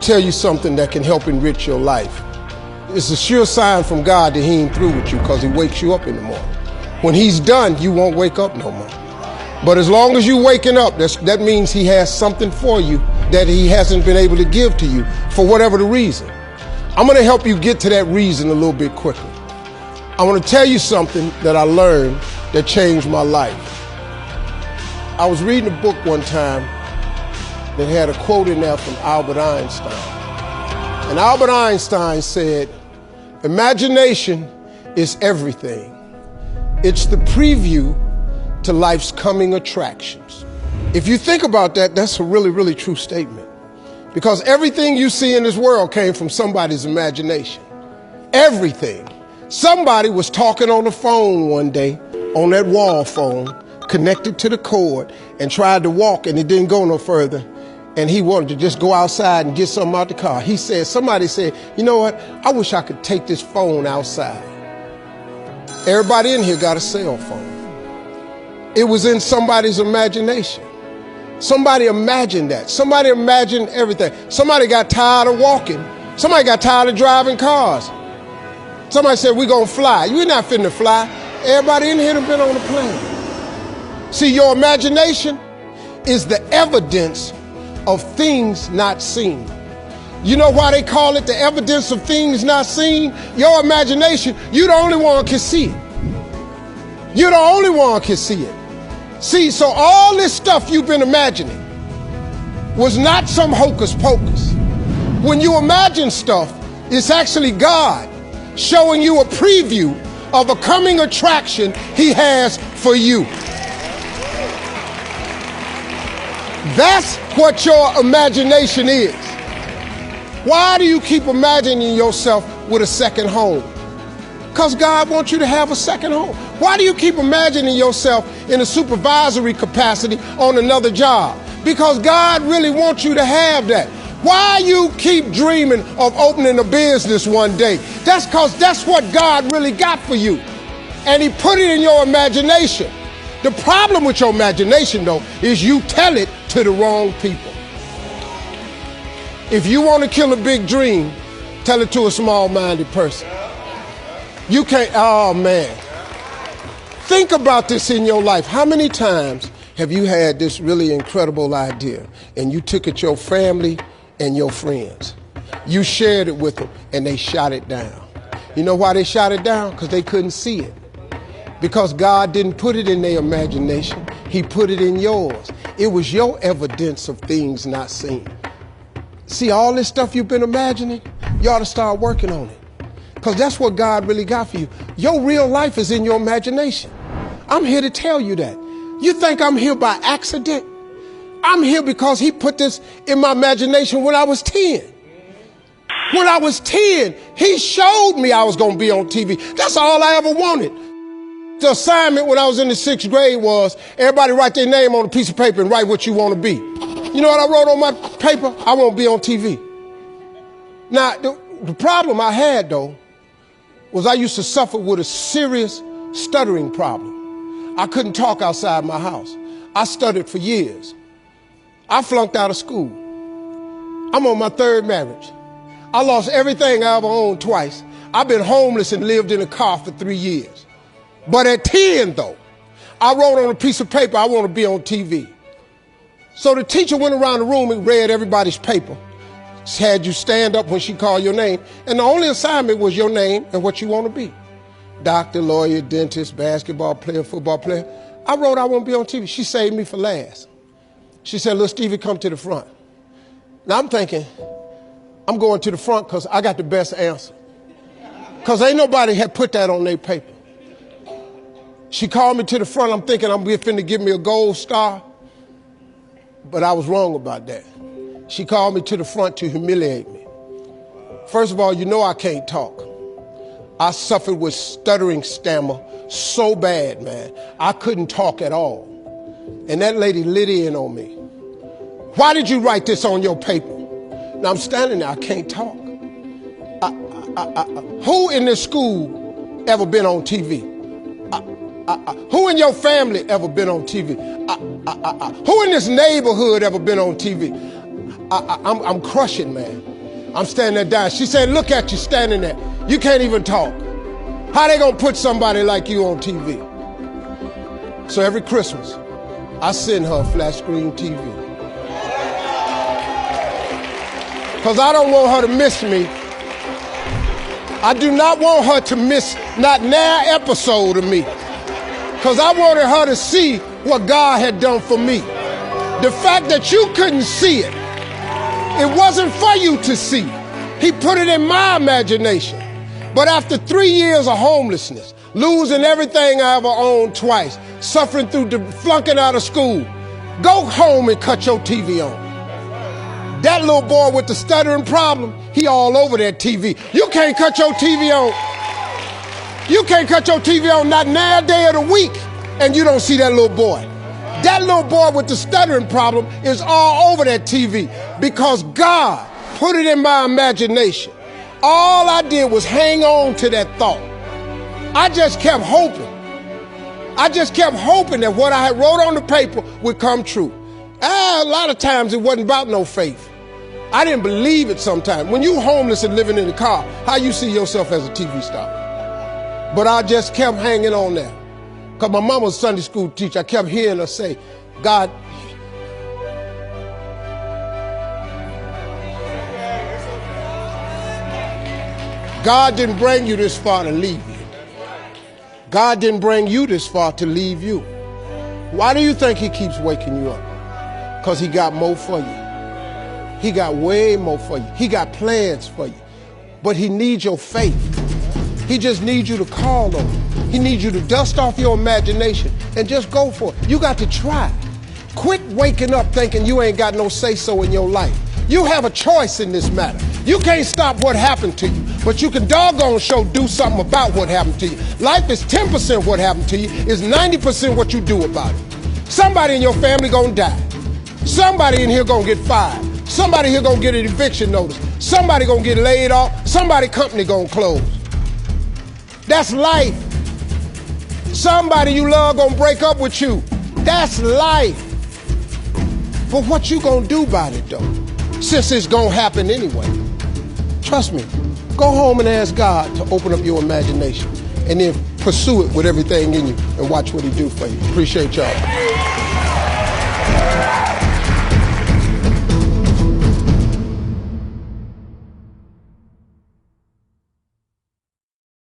Tell you something that can help enrich your life. It's a sure sign from God that he ain't through with you because he wakes you up in the morning. When he's done, you won't wake up no more. But as long as you're waking up, that means he has something for you that he hasn't been able to give to you for whatever the reason. I'm going to help you get to that reason a little bit quicker. I want to tell you something that I learned that changed my life. I was reading a book one time that had a quote in there from Albert Einstein. And Albert Einstein said, "Imagination is everything. It's the preview to life's coming attractions." If you think about that, that's a really, really true statement. Because everything you see in this world came from somebody's imagination. Everything. Somebody was talking on the phone one day, on that wall phone, connected to the cord, and tried to walk, and it didn't go no further. And he wanted to just go outside and get something out the car. Somebody said, "You know what? I wish I could take this phone outside." Everybody in here got a cell phone. It was in somebody's imagination. Somebody imagined that. Somebody imagined everything. Somebody got tired of walking. Somebody got tired of driving cars. Somebody said, "We're going to fly." You're not finna fly. Everybody in here done been on a plane. See, your imagination is the evidence of things not seen. You know why they call it the evidence of things not seen? Your imagination, you the only one can see it. You're the only one can see it. See, so all this stuff you've been imagining was not some hocus pocus. When you imagine stuff, it's actually God showing you a preview of a coming attraction he has for you. That's what your imagination is. Why do you keep imagining yourself with a second home? Because God wants you to have a second home. Why do you keep imagining yourself in a supervisory capacity on another job? Because God really wants you to have that. Why you keep dreaming of opening a business one day? That's because that's what God really got for you. And he put it in your imagination. The problem with your imagination, though, is you tell it to the wrong people. If you want to kill a big dream, tell it to a small-minded person. You can't, oh man. Think about this in your life. How many times have you had this really incredible idea and you took it to your family and your friends? You shared it with them and they shot it down. You know why they shot it down? Because they couldn't see it. Because God didn't put it in their imagination. He put it in yours. It was your evidence of things not seen. See, all this stuff you've been imagining, you ought to start working on it. Because that's what God really got for you. Your real life is in your imagination. I'm here to tell you that. You think I'm here by accident? I'm here because he put this in my imagination when I was 10. When I was 10, he showed me I was going to be on TV. That's all I ever wanted. The assignment when I was in the 6th grade was everybody write their name on a piece of paper and write what you want to be. You know what I wrote on my paper? I want to be on TV. Now, the problem I had, though, was I used to suffer with a serious stuttering problem. I couldn't talk outside my house. I stuttered for years. I flunked out of school. I'm on my 3rd marriage. I lost everything I ever owned twice. I've been homeless and lived in a car for 3 years. But at 10, though, I wrote on a piece of paper, I want to be on TV. So the teacher went around the room and read everybody's paper. She had you stand up when she called your name. And the only assignment was your name and what you want to be. Doctor, lawyer, dentist, basketball player, football player. I wrote I want to be on TV. She saved me for last. She said, "Little Stevie, come to the front." Now I'm thinking, I'm going to the front because I got the best answer. Because ain't nobody had put that on their paper. She called me to the front. I'm thinking I'm finna give me a gold star. But I was wrong about that. She called me to the front to humiliate me. First of all, you know I can't talk. I suffered with stuttering stammer so bad, man. I couldn't talk at all. And that lady lit in on me. "Why did you write this on your paper?" Now I'm standing there, I can't talk. Who in this school ever been on TV? Who in your family ever been on TV? Who in this neighborhood ever been on TV? I'm crushing, man. I'm standing there dying. She said, look at you standing there. You can't even talk. How they gonna put somebody like you on TV? So every Christmas, I send her a flat screen TV. Because I don't want her to miss me. I do not want her to miss not an episode of me. Because I wanted her to see what God had done for me. The fact that you couldn't see it, it wasn't for you to see. He put it in my imagination. But after 3 years of homelessness, losing everything I ever owned twice, suffering through flunking out of school, go home and cut your TV on. That little boy with the stuttering problem, he all over that TV. You can't cut your TV on. You can't cut your TV on not a day of the week and you don't see that little boy. That little boy with the stuttering problem is all over that TV because God put it in my imagination. All I did was hang on to that thought. I just kept hoping. I just kept hoping that what I had wrote on the paper would come true. A lot of times it wasn't about no faith. I didn't believe it sometimes. When you homeless and living in the car, how you see yourself as a TV star? But I just kept hanging on there. Because my mama was a Sunday school teacher. I kept hearing her say, God, God didn't bring you this far to leave you. God didn't bring you this far to leave you. Why do you think he keeps waking you up? Because he got more for you. He got way more for you. He got plans for you. But he needs your faith. He just needs you to call on him. He needs you to dust off your imagination and just go for it. You got to try. Quit waking up thinking you ain't got no say-so in your life. You have a choice in this matter. You can't stop what happened to you, but you can doggone sure do something about what happened to you. Life is 10% what happened to you, is 90% what you do about it. Somebody in your family gonna die. Somebody in here gonna get fired. Somebody here gonna get an eviction notice. Somebody gonna get laid off. Somebody company gonna close. That's life. Somebody you love gonna break up with you. That's life. But what you gonna do about it though? Since it's gonna happen anyway. Trust me, go home and ask God to open up your imagination and then pursue it with everything in you and watch what he do for you. Appreciate y'all.